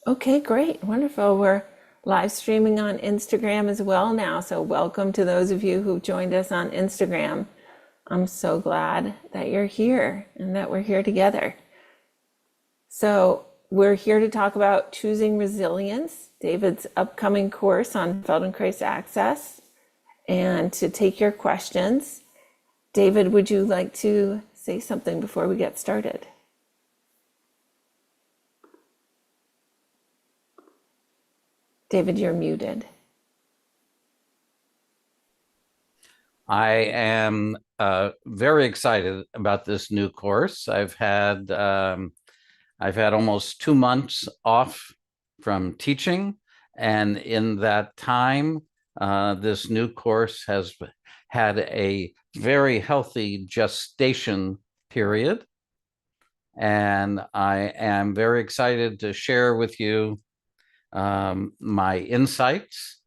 Okay, great. Wonderful. We're live streaming on Instagram as well now. So, welcome to those of you who joined us on Instagram. I'm so glad that you're here and that we're here together. So, we're here to talk about choosing resilience, David's upcoming course on Feldenkrais access, and to take your questions. David, would you like to say something before we get started? David, you're muted. I am very excited about this new course. I've had almost 2 months off from teaching, and in that time, this new course has had a very healthy gestation period, and I am very excited to share with you my insights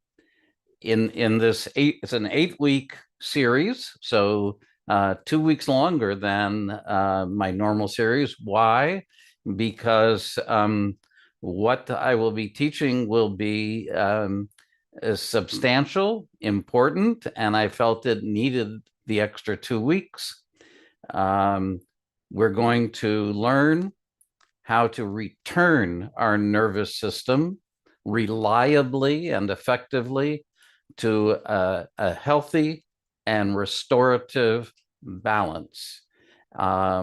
in this it's an 8-week series, so 2 weeks longer than my normal series. Why? Because what I will be teaching will be substantial, important, and I felt it needed the extra 2 weeks. We're going to learn how to return our nervous system reliably and effectively to a healthy and restorative balance. I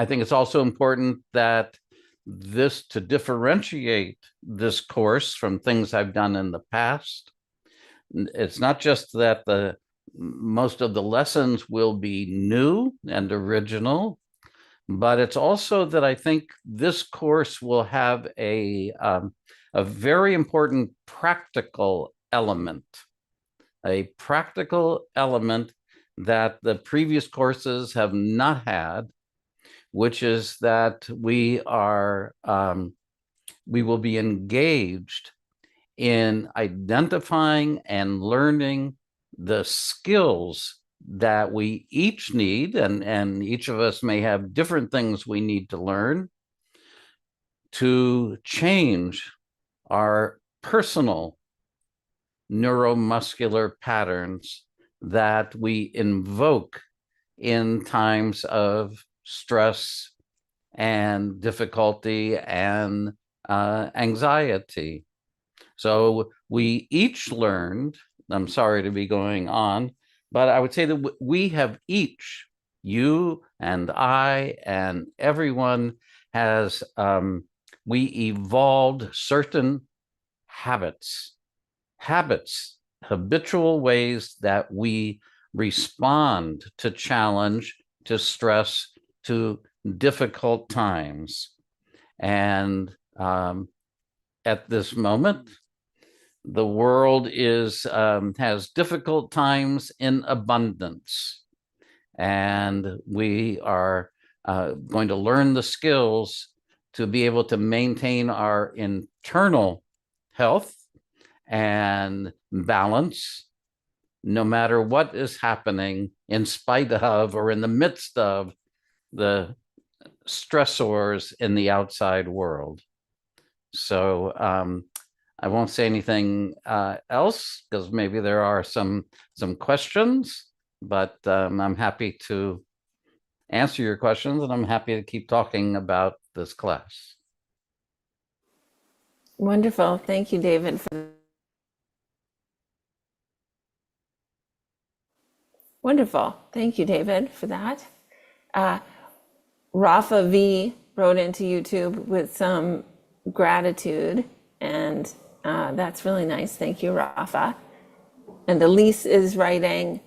think it's also important that to differentiate this course from things I've done in the past. It's not just that most of the lessons will be new and original, but it's also that I think this course will have a very important practical element that the previous courses have not had, which is that we will be engaged in identifying and learning the skills that we each need, and each of us may have different things we need to learn to change our personal neuromuscular patterns that we invoke in times of stress and difficulty and anxiety. So we each learned, I'm sorry to be going on, but I would say that we have each, you and I and everyone has, we evolved certain habits, habitual ways that we respond to challenge, to stress, to difficult times. And at this moment, the world has difficult times in abundance, and we are going to learn the skills to be able to maintain our internal health and balance no matter what is happening, in spite of or in the midst of the stressors in the outside world. So I won't say anything else because maybe there are some questions, but I'm happy to answer your questions, and I'm happy to keep talking about this class. Wonderful. Thank you, David. Wonderful. Thank you, David, for that. Rafa V wrote into YouTube with some gratitude, and that's really nice. Thank you, Rafa. And Elise is writing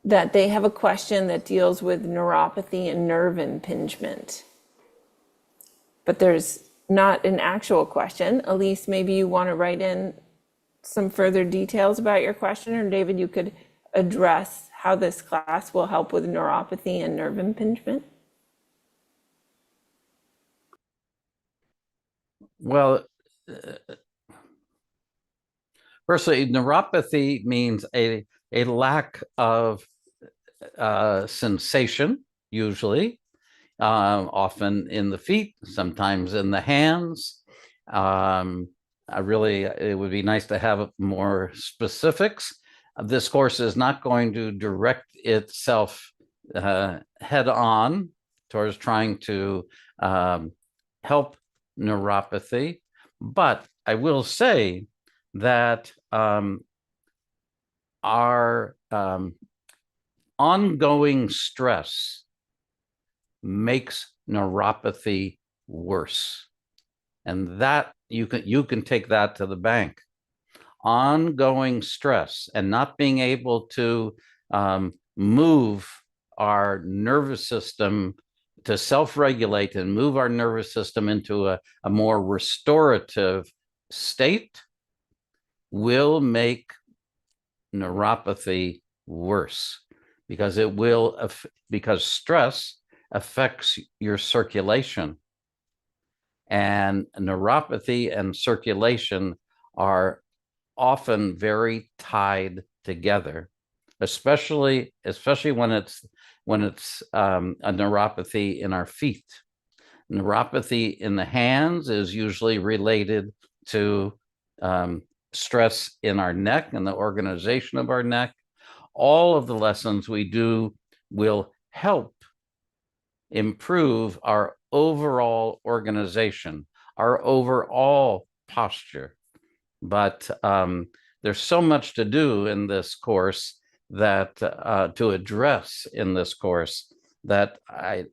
that they have a question that deals with neuropathy and nerve impingement. But there's not an actual question. Elise, maybe you want to write in some further details about your question, or David, you could address how this class will help with neuropathy and nerve impingement. Well, firstly, neuropathy means a lack of sensation, usually, often in the feet, sometimes in the hands. It would be nice to have more specifics. This course is not going to direct itself head on towards trying to help neuropathy, but I will say that our ongoing stress makes neuropathy worse. And that you can take that to the bank. Ongoing stress and not being able to move our nervous system to self-regulate and move our nervous system into a more restorative state will make neuropathy worse, because because stress affects your circulation, and neuropathy and circulation are often very tied together, especially when it's a neuropathy in our feet. Neuropathy in the hands is usually related to stress in our neck and the organization of our neck. All of the lessons we do will help improve our overall organization, our overall posture. But there's so much to do in this course that to address in this course that I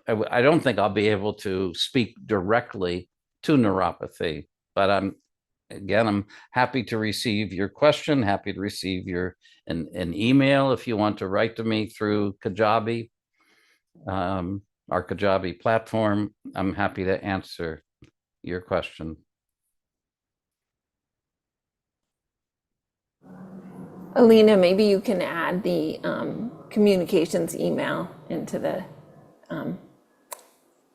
don't think I'll be able to speak directly to neuropathy. But I'm happy to receive your question, happy to receive an email if you want to write to me through Kajabi, our Kajabi platform. I'm happy to answer your question. Alina, maybe you can add the communications email into the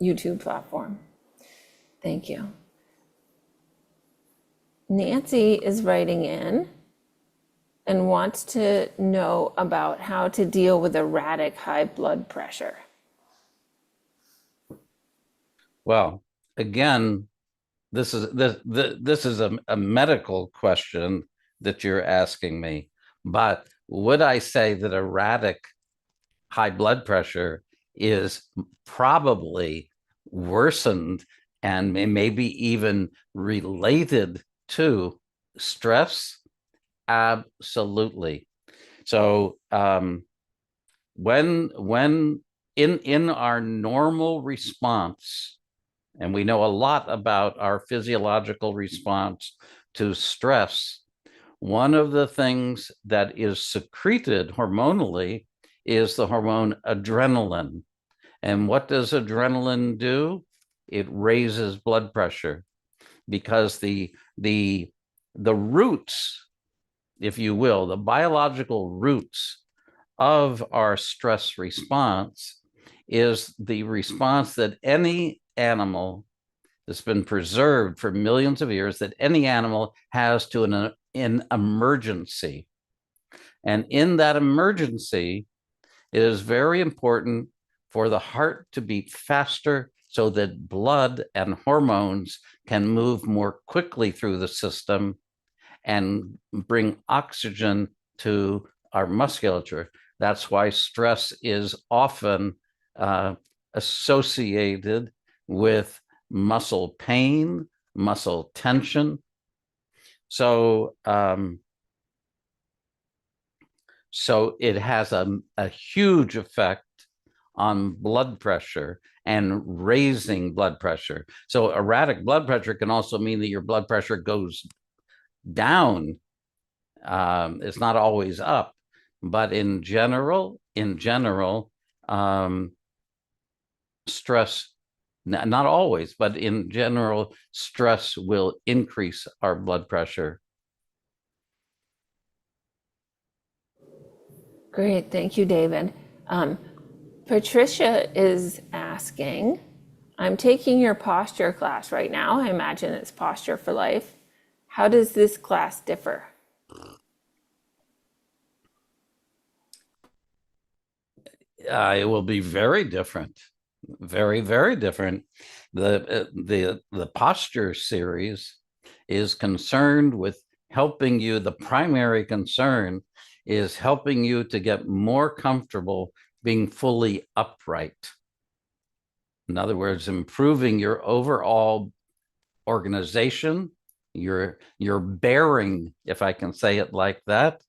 YouTube platform. Thank you. Nancy is writing in and wants to know about how to deal with erratic high blood pressure. Well, again, this is a medical question that you're asking me, but would I say that erratic high blood pressure is probably worsened and maybe even related to stress? Absolutely. So when in our normal response, and we know a lot about our physiological response to stress, one of the things that is secreted hormonally is the hormone adrenaline. And what does adrenaline do? It raises blood pressure, because the roots, if you will, the biological roots of our stress response is the response that any animal that's been preserved for millions of years, that any animal has to an emergency. And in that emergency, it is very important for the heart to beat faster so that blood and hormones can move more quickly through the system and bring oxygen to our musculature. That's why stress is often associated with muscle pain, muscle tension. So it has a huge effect on blood pressure and raising blood pressure. So erratic blood pressure can also mean that your blood pressure goes down. It's not always up, but in general, stress, not always, but in general, stress will increase our blood pressure. Great, thank you, David. Patricia is asking, I'm taking your posture class right now. I imagine it's Posture for Life. How does this class differ? It will be very different. Very, very different. The posture series is concerned with helping you. The primary concern is helping you to get more comfortable being fully upright. In other words, improving your overall organization, your bearing, if I can say it like that,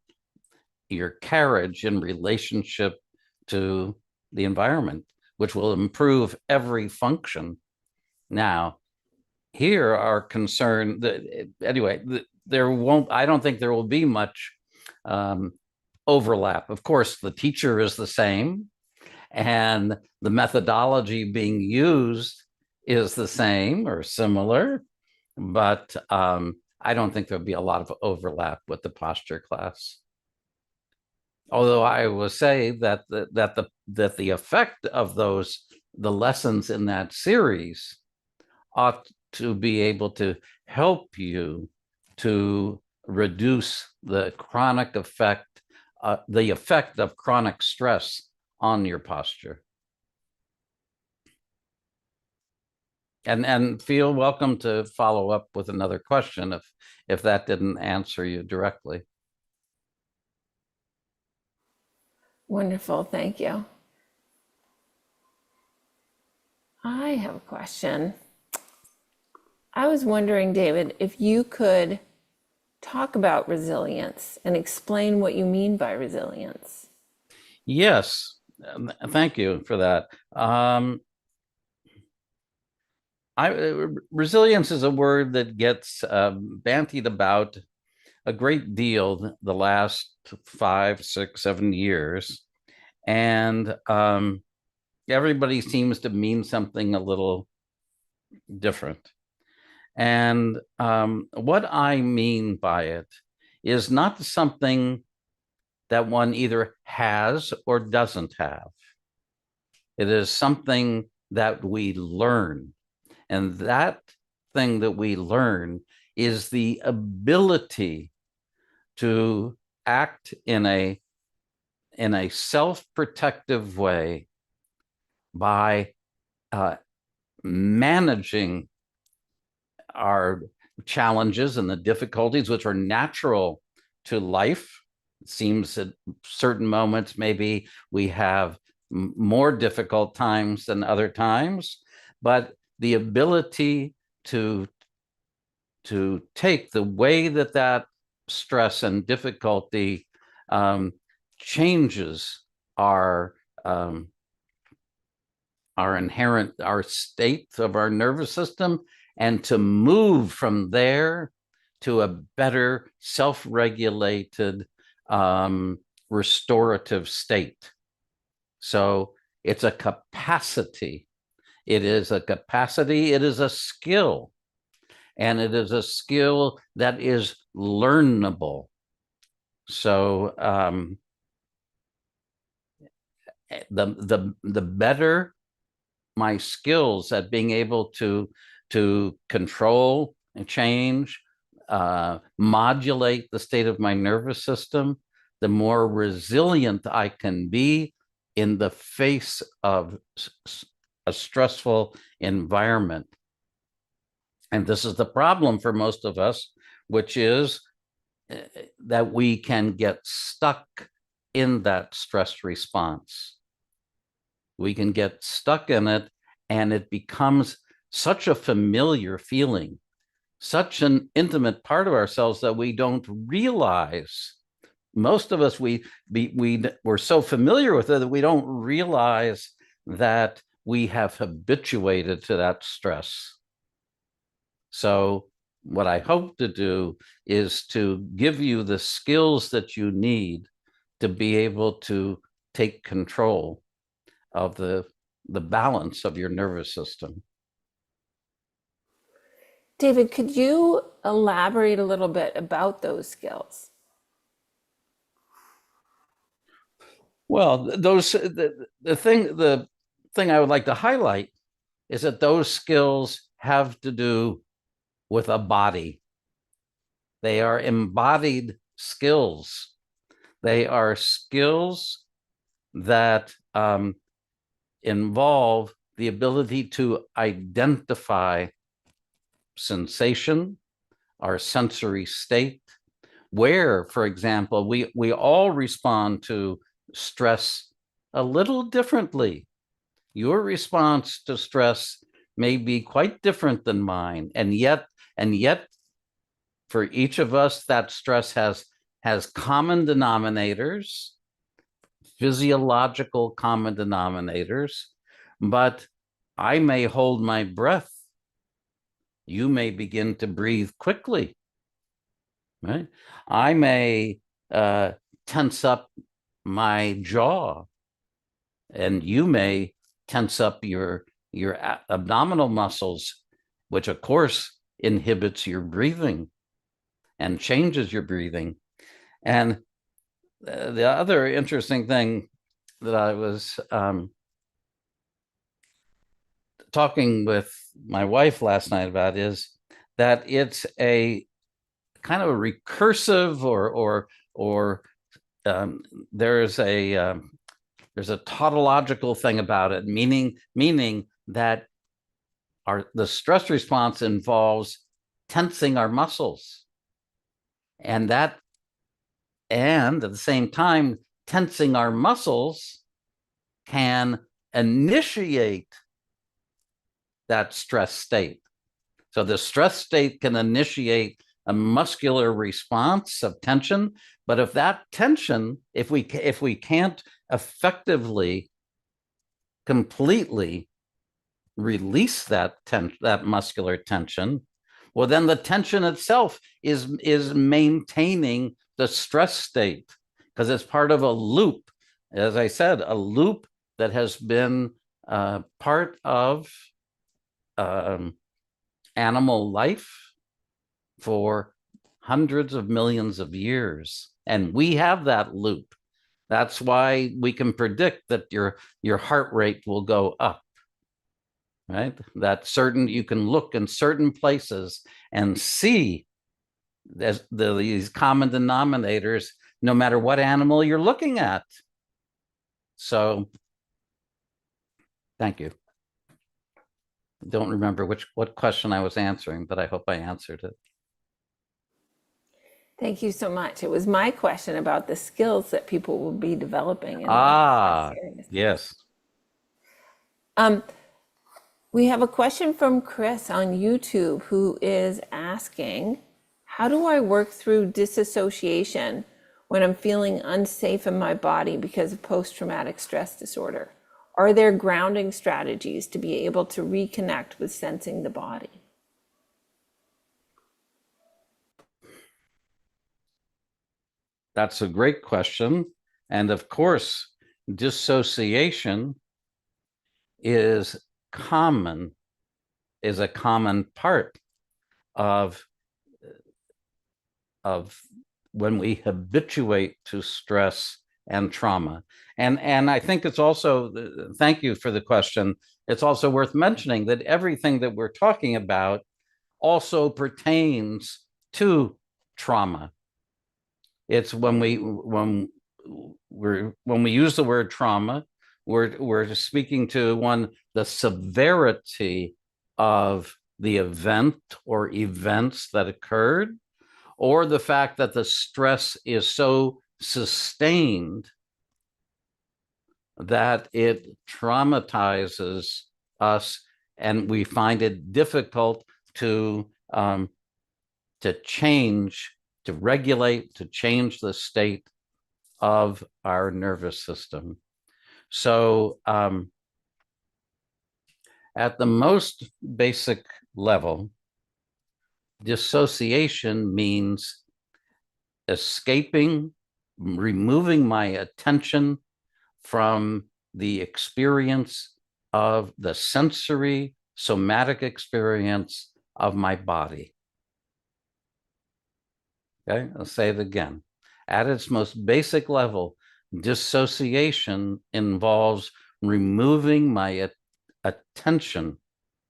your carriage in relationship to the environment, which will improve every function. Now, here are concerned that, anyway, there won't, I don't think there will be much overlap. Of course, the teacher is the same, and the methodology being used is the same or similar, but I don't think there'll be a lot of overlap with the posture class. Although I will say that the effect of the lessons in that series ought to be able to help you to reduce the chronic effect, the effect of chronic stress on your posture. And feel welcome to follow up with another question if that didn't answer you directly. Wonderful, thank you. I have a question. I was wondering, David, if you could talk about resilience and explain what you mean by resilience. Yes, thank you for that. Resilience is a word that gets bantied about a great deal the last 5, 6, 7 years. And everybody seems to mean something a little different. And what I mean by it is not something that one either has or doesn't have. It is something that we learn. And that thing that we learn is the ability to act in a self-protective way by managing our challenges and the difficulties which are natural to life. It seems at certain moments maybe we have more difficult times than other times, but the ability to take the way that stress and difficulty changes our state of our nervous system, and to move from there to a better self-regulated restorative state. So it's a capacity. It is a capacity, it is a skill, and it is a skill that is learnable. So the better my skills at being able to control and change, modulate the state of my nervous system, the more resilient I can be in the face of a stressful environment. And this is the problem for most of us, which is that we can get stuck in that stress response. We can get stuck in it, and it becomes such a familiar feeling, such an intimate part of ourselves that we don't realize. Most of us, we're so familiar with it that we don't realize that we have habituated to that stress. So what I hope to do is to give you the skills that you need to be able to take control of the balance of your nervous system. David, could you elaborate a little bit about those skills? Well, the thing I would like to highlight is that those skills have to do with a body. They are embodied skills. They are skills that involve the ability to identify sensation, our sensory state, where, for example, we all respond to stress a little differently. Your response to stress may be quite different than mine, and yet for each of us, that stress has common denominators, physiological common denominators, but I may hold my breath. You may begin to breathe quickly, right? I may tense up my jaw, and you may tense up your abdominal muscles, which of course inhibits your breathing and changes your breathing. And the other interesting thing that I was talking with my wife last night about is that it's a kind of a recursive or there's a tautological thing about it, meaning that the stress response involves tensing our muscles, and at the same time, tensing our muscles can initiate that stress state. So the stress state can initiate a muscular response of tension, but if that tension, if we can't effectively, completely release that muscular tension, well, then the tension itself is maintaining the stress state, because it's part of a loop, as I said, a loop that has been part of animal life for hundreds of millions of years. And we have that loop. That's why we can predict that your heart rate will go up, right? That you can look in certain places and see these common denominators, no matter what animal you're looking at. So, thank you. I don't remember what question I was answering, but I hope I answered it. Thank you so much. It was my question about the skills that people will be developing in Ah, yes. We have a question from Chris on YouTube who is asking, how do I work through dissociation when I'm feeling unsafe in my body because of post-traumatic stress disorder? Are there grounding strategies to be able to reconnect with sensing the body? That's a great question. And of course, dissociation is a common part of when we habituate to stress and trauma. And I think it's also, thank you for the question. It's also worth mentioning that everything that we're talking about also pertains to trauma. It's when we use the word trauma, we're speaking to the severity of the event or events that occurred, or the fact that the stress is so sustained that it traumatizes us, and we find it difficult to change, to regulate, to change the state of our nervous system. So at the most basic level, dissociation means escaping, removing my attention from the experience of the sensory, somatic experience of my body. Okay, I'll say it again. At its most basic level, dissociation involves removing my attention,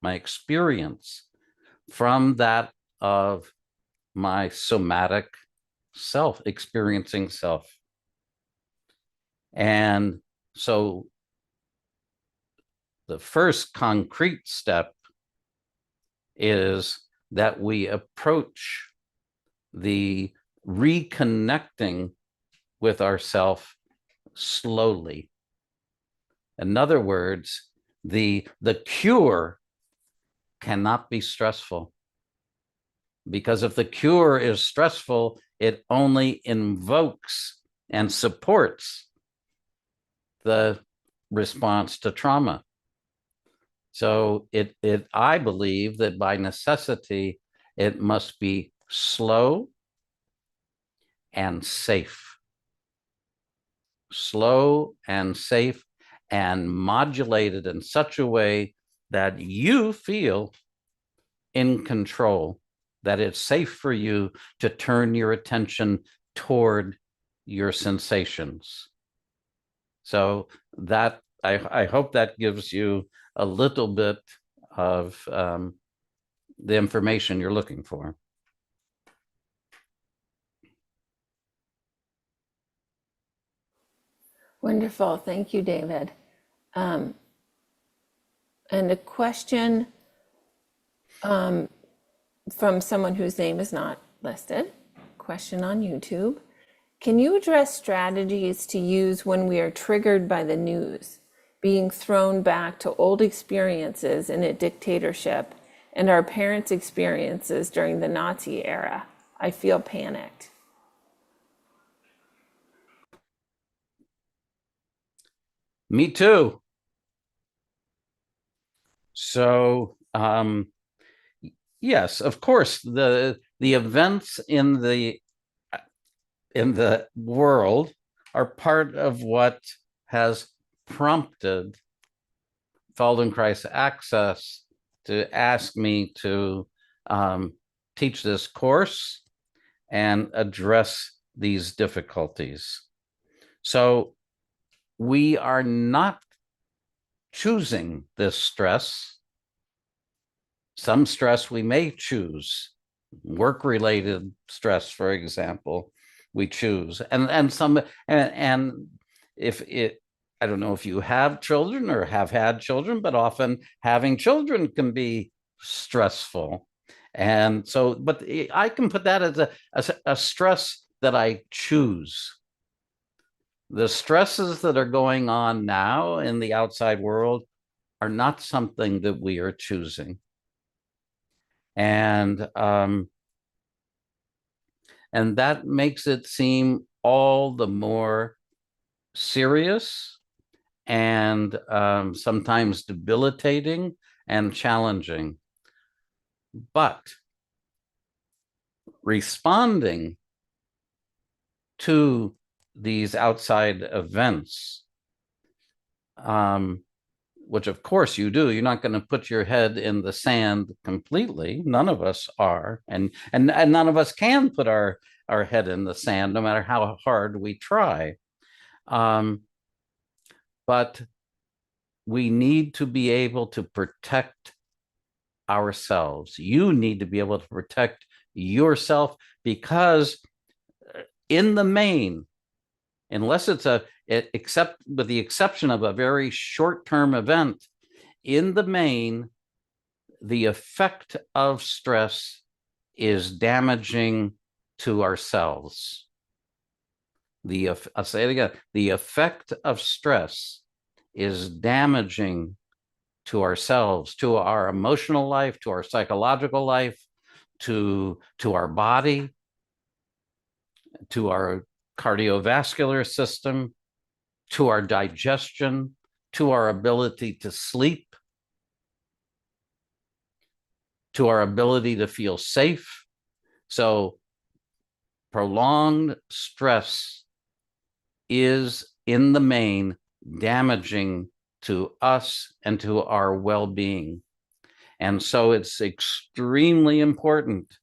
my experience, from that of my somatic self, experiencing self. And so the first concrete step is that we approach the reconnecting with ourself slowly. In other words, the cure cannot be stressful, because if the cure is stressful, it only invokes and supports the response to trauma. So I believe that by necessity, it must be slow and safe. Slow and safe, and modulated in such a way that you feel in control, that it's safe for you to turn your attention toward your sensations. So that I hope that gives you a little bit of the information you're looking for. Wonderful. Thank you, David. And a question from someone whose name is not listed. Question on YouTube. Can you address strategies to use when we are triggered by the news, being thrown back to old experiences in a dictatorship and our parents' experiences during the Nazi era? I feel panicked. Me too. So, yes, of course, the events in the world are part of what has prompted Feldenkrais Access to ask me to teach this course and address these difficulties. So we are not choosing this stress. Some stress we may choose, work-related stress, for example, we choose, and if it, I don't know if you have children or have had children, but often having children can be stressful, and so, but I can put that as a stress that I choose. The stresses that are going on now in the outside world are not something that we are choosing. And that makes it seem all the more serious and sometimes debilitating and challenging. But responding to these outside events, which of course you do, you're not going to put your head in the sand completely. None of us are, and none of us can put our head in the sand, no matter how hard we try. But we need to be able to protect ourselves. You need to be able to protect yourself, because in the main, unless it's except with the exception of a very short-term event, in the main, the effect of stress is damaging to ourselves. I'll say it again, the effect of stress is damaging to ourselves, to our emotional life, to our psychological life, to our body, to our cardiovascular system, to our digestion, to our ability to sleep, to our ability to feel safe. So prolonged stress is, in the main, damaging to us and to our well-being. And so it's extremely important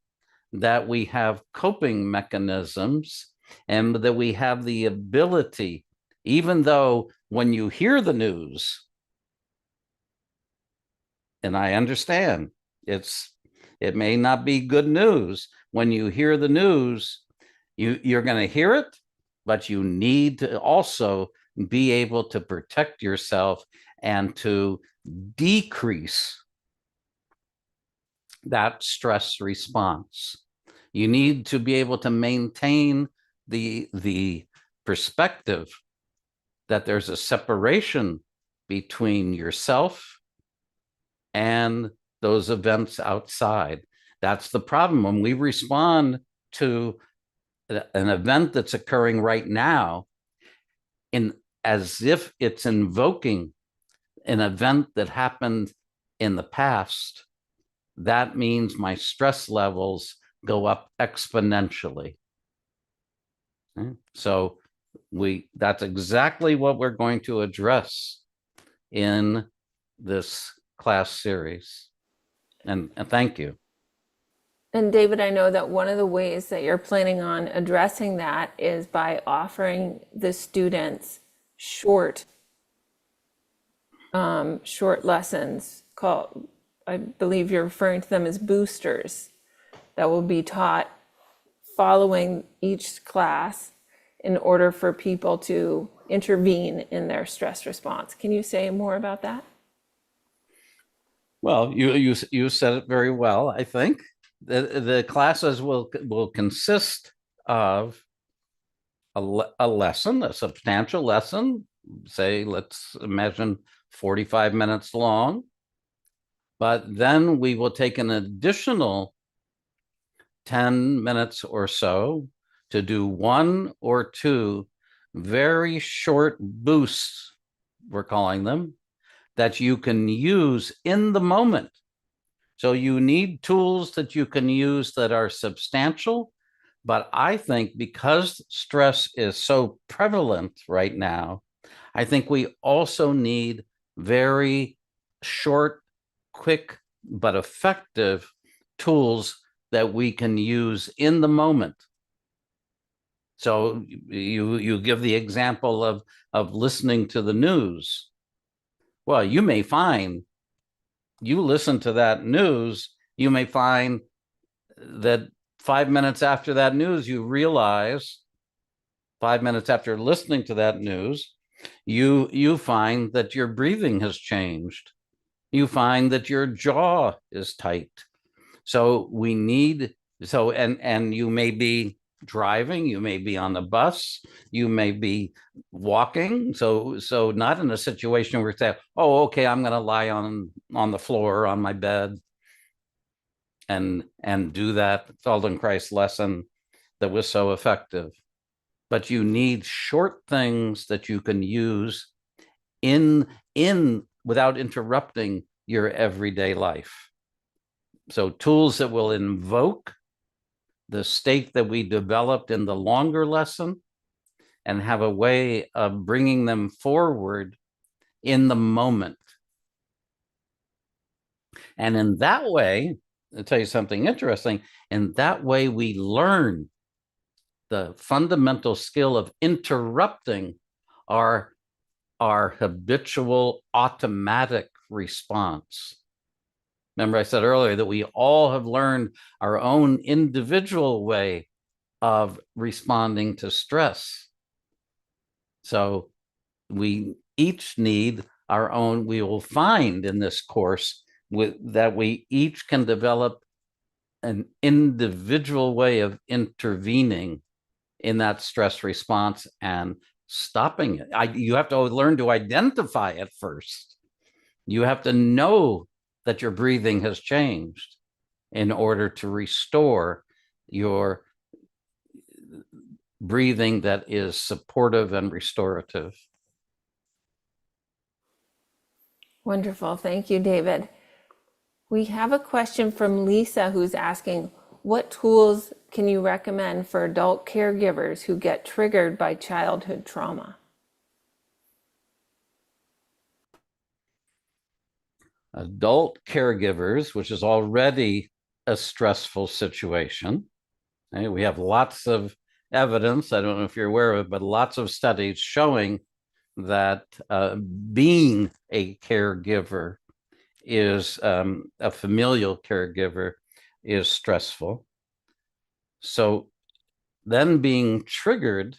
that we have coping mechanisms and that we have the ability, even though when you hear the news, and I understand it may not be good news, when you hear the news, you're going to hear it, but you need to also be able to protect yourself and to decrease that stress response. You need to be able to maintain the perspective that there's a separation between yourself and those events outside. That's the problem. When we respond to an event that's occurring right now in as if it's invoking an event that happened in the past, that means my stress levels go up exponentially. Okay? So that's exactly what we're going to address in this class series. And thank you. And David, I know that one of the ways that you're planning on addressing that is by offering the students short lessons called, I believe you're referring to them as boosters, that will be taught following each class in order for people to intervene in their stress response. Can you say more about that? Well, you said it very well. I think the classes will consist of a lesson, a substantial lesson. Say, let's imagine 45 minutes long. But then we will take an additional 10 minutes or so to do one or two very short boosts, we're calling them, that you can use in the moment. So you need tools that you can use that are substantial. But I think because stress is so prevalent right now, I think we also need very short, quick, but effective tools that we can use in the moment. So you give the example of listening to the news. Well, you may find, you listen to that news, you may find that 5 minutes after that news, you realize, 5 minutes after listening to that news, you find that your breathing has changed. You find that your jaw is tight. So we need, and you may be driving, you may be on the bus, you may be walking. So not in a situation where you say, oh, okay, I'm going to lie on the floor on my bed and do that Feldenkrais lesson that was so effective. But you need short things that you can use in without interrupting your everyday life. So tools that will invoke the state that we developed in the longer lesson and have a way of bringing them forward in the moment. And in that way, I'll tell you something interesting, in that way we learn the fundamental skill of interrupting our habitual automatic response. Remember, I said earlier that we all have learned our own individual way of responding to stress. So we each need our own, we will find in this course that we each can develop an individual way of intervening in that stress response and stopping it. You have to learn to identify it first. You have to know that your breathing has changed in order to restore your breathing that is supportive and restorative. Wonderful. Thank you, David. We have a question from Lisa who's asking, what tools can you recommend for adult caregivers who get triggered by childhood trauma? Adult caregivers, which is already a stressful situation. Okay? We have lots of evidence, I don't know if you're aware of it, but lots of studies showing that being a caregiver is a familial caregiver is stressful. So then being triggered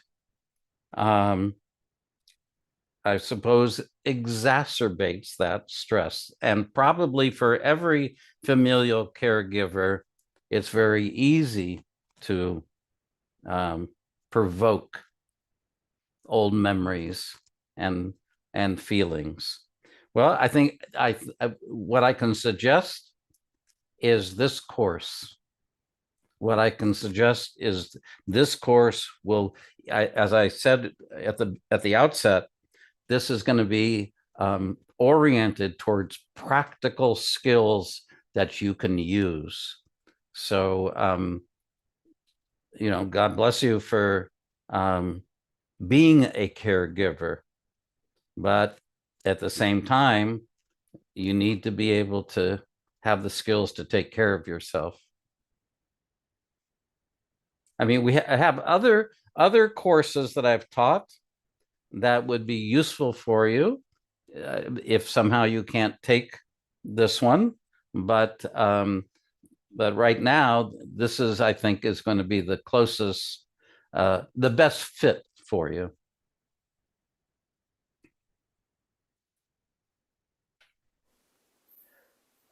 I suppose, exacerbates that stress. And probably for every familial caregiver, it's very easy to provoke old memories and feelings. Well, I think what I can suggest is this course. What I can suggest is this course will, as I said at the outset, this is going to be oriented towards practical skills that you can use. So, God bless you for being a caregiver, but at the same time, you need to be able to have the skills to take care of yourself. I mean, we have other courses that I've taught that would be useful for you if somehow you can't take this one. But right now, this is, I think, is going to be the closest, the best fit for you.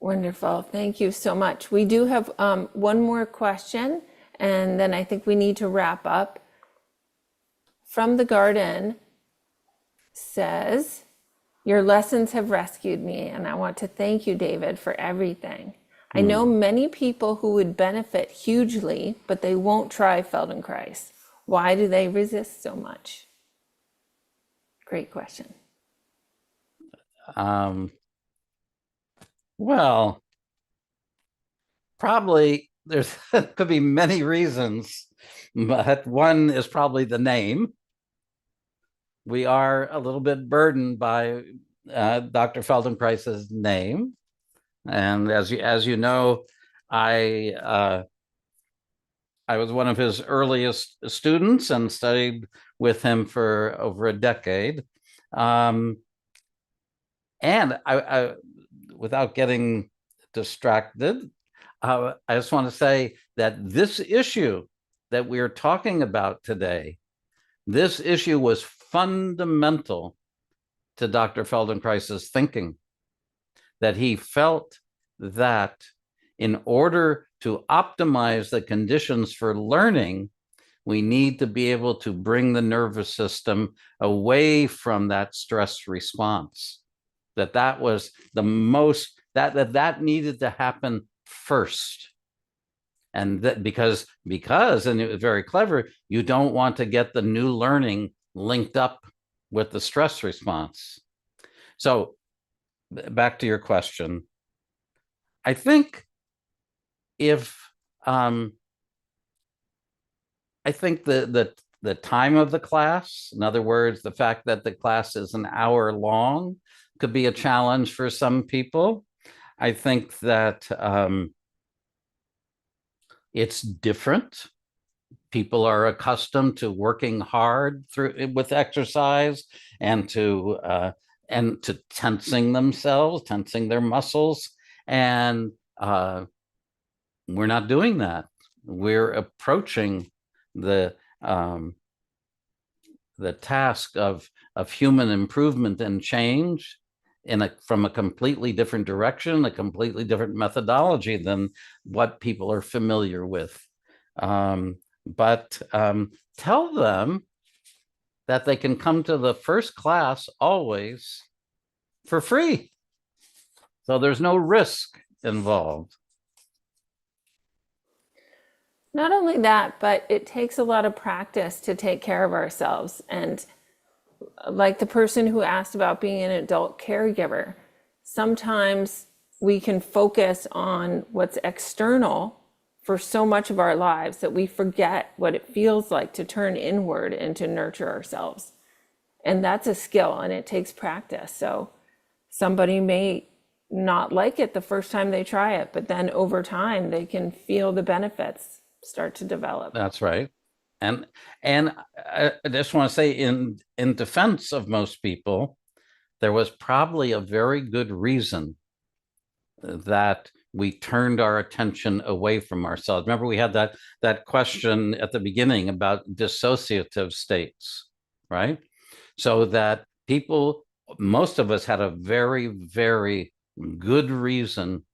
Wonderful. Thank you so much. We do have one more question, and then I think we need to wrap up. From the Garden says, your lessons have rescued me, and I want to thank you, David, for everything. I know many people who would benefit hugely, but they won't try Feldenkrais. Why do they resist so much? Great question. Well, probably there's could be many reasons, but one is probably the name. We are a little bit burdened by Dr. Feldenkrais's name, and as you know, I was one of his earliest students and studied with him for over a decade. And I without getting distracted, I just want to say that this issue that we're talking about today, this issue was fundamental to Dr. Feldenkrais's thinking, that he felt that in order to optimize the conditions for learning, we need to be able to bring the nervous system away from that stress response. That was the most, that needed to happen first. And that because, and it was very clever, you don't want to get the new learning linked up with the stress response. So back to your question. I think I think the time of the class, in other words, the fact that the class is an hour long, could be a challenge for some people. I think that it's different. People are accustomed to working hard with exercise and to tensing themselves, tensing their muscles, and we're not doing that. We're approaching the task of human improvement and change from a completely different direction, a completely different methodology than what people are familiar with. But tell them that they can come to the first class always for free. So there's no risk involved. Not only that, but it takes a lot of practice to take care of ourselves. And like the person who asked about being an adult caregiver, sometimes we can focus on what's external for so much of our lives that we forget what it feels like to turn inward and to nurture ourselves. And that's a skill, and it takes practice. So somebody may not like it the first time they try it, but then over time they can feel the benefits start to develop. That's right. And I just want to say, in defense of most people, there was probably a very good reason that we turned our attention away from ourselves. Remember, we had that question at the beginning about dissociative states, right? So that most of us had a very, very good reason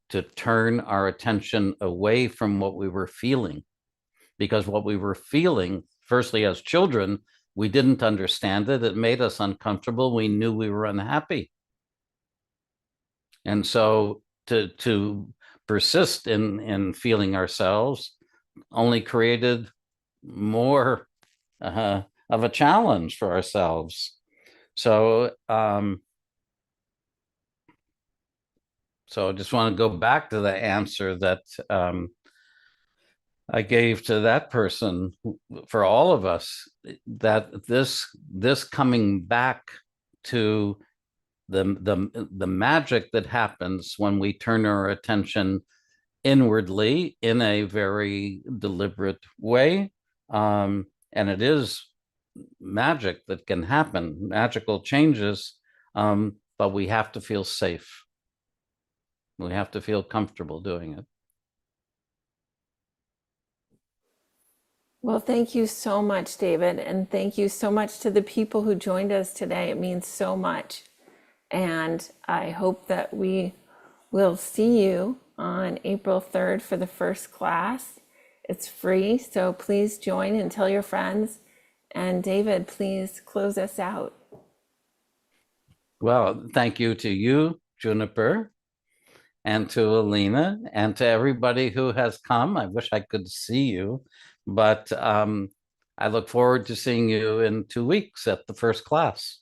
to turn our attention away from what we were feeling. Because what we were feeling, firstly, as children, we didn't understand it. It made us uncomfortable. We knew we were unhappy. And so to persist in feeling ourselves only created more of a challenge for ourselves. So I just want to go back to the answer that I gave to that person, for all of us, that this coming back to the magic that happens when we turn our attention inwardly in a very deliberate way. And it is magic that can happen, magical changes, but we have to feel safe. We have to feel comfortable doing it. Well, thank you so much, David. And thank you so much to the people who joined us today. It means so much. And I hope that we will see you on April 3rd for the first class. It's free, so please join and tell your friends. And David, please close us out. Well, thank you to you, Juniper, and to Alina, and to everybody who has come. I wish I could see you, but I look forward to seeing you in 2 weeks at the first class.